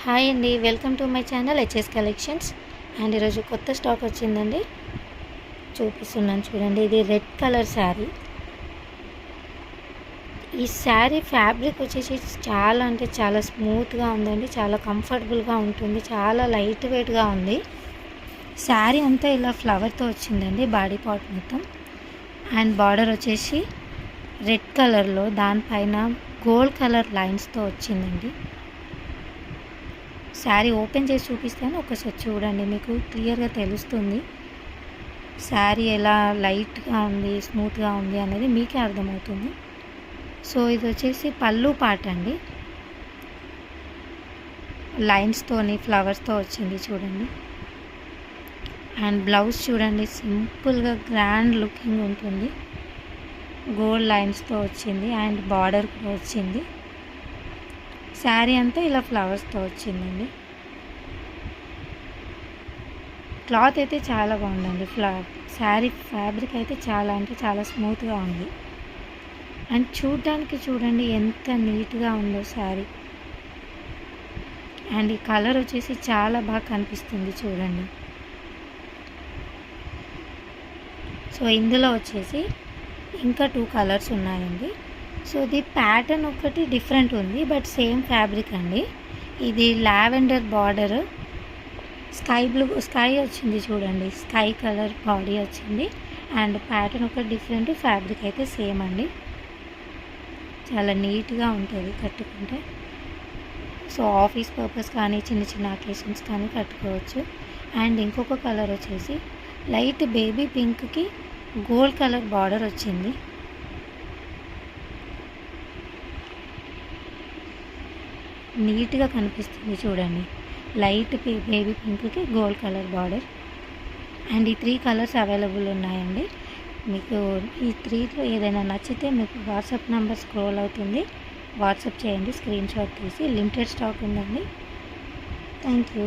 Hi అండి, welcome to my channel HS collections. And ఈరోజు కొత్త స్టాక్ వచ్చిందండి, చూపిస్తున్నాను చూడండి. ఇది రెడ్ కలర్ శారీ. ఈ శారీ ఫ్యాబ్రిక్ వచ్చేసి చాలా అంటే చాలా స్మూత్గా ఉందండి, చాలా కంఫర్టబుల్గా ఉంటుంది, చాలా లైట్ వెయిట్గా ఉంది. శారీ అంతా ఇలా ఫ్లవర్తో వచ్చిందండి, బాడీ పార్ట్ మొత్తం. అండ్ బార్డర్ వచ్చేసి రెడ్ కలర్లో దానిపైన గోల్డ్ కలర్ లైన్స్తో వచ్చిందండి. శారీ ఓపెన్ చేసి చూపిస్తాను, ఒకసారి చూడండి, మీకు క్లియర్గా తెలుస్తుంది శారీ ఎలా లైట్గా ఉంది, స్మూత్గా ఉంది అనేది మీకే అర్థమవుతుంది. సో ఇది వచ్చేసి పళ్ళు పాట అండి, లైన్స్తోని ఫ్లవర్స్తో వచ్చింది చూడండి. అండ్ బ్లౌజ్ చూడండి, సింపుల్గా గ్రాండ్ లుకింగ్ ఉంటుంది, గోల్డ్ లైన్స్తో వచ్చింది. అండ్ బార్డర్ కూడా వచ్చింది. శారీ అంతా ఇలా ఫ్లవర్స్తో వచ్చిందండి. క్లాత్ అయితే చాలా బాగుందండి. శారీ ఫ్యాబ్రిక్ అయితే చాలా అంటే చాలా స్మూత్గా ఉంది. అండ్ చూడడానికి చూడండి ఎంత నీట్గా ఉందో శారీ. అండ్ ఈ కలర్ వచ్చేసి చాలా బాగా కనిపిస్తుంది చూడండి. సో ఇందులో వచ్చేసి ఇంకా 2 కలర్స్ ఉన్నాయండి. సో ఇది ప్యాటర్న్ ఒకటి డిఫరెంట్ ఉంది, బట్ సేమ్ ఫ్యాబ్రిక్ అండి. ఇది లావెండర్ బార్డర్, స్కై వచ్చింది చూడండి, స్కై కలర్ బాడీ వచ్చింది. అండ్ ప్యాటర్న్ ఒకటి డిఫరెంట్, ఫ్యాబ్రిక్ అయితే సేమ్ అండి. చాలా నీట్గా ఉంటుంది కట్టుకుంటే. సో ఆఫీస్ పర్పస్ కానీ చిన్న చిన్న అకేషన్స్ కానీ కట్టుకోవచ్చు. అండ్ ఇంకొక కలర్ వచ్చేసి లైట్ బేబీ పింక్కి గోల్డ్ కలర్ బార్డర్ వచ్చింది. నీట్గా కనిపిస్తుంది చూడండి, లైట్ బేబీ పింక్కి గోల్డ్ కలర్ బార్డర్. అండ్ ఈ 3 కలర్స్ అవైలబుల్ ఉన్నాయండి. మీకు ఈ 3లో ఏదైనా నచ్చితే మీకు వాట్సాప్ నెంబర్ స్క్రోల్ అవుతుంది, వాట్సాప్ చేయండి, స్క్రీన్ షాట్ తీసి. లిమిటెడ్ స్టాక్ ఉందండి. Thank you.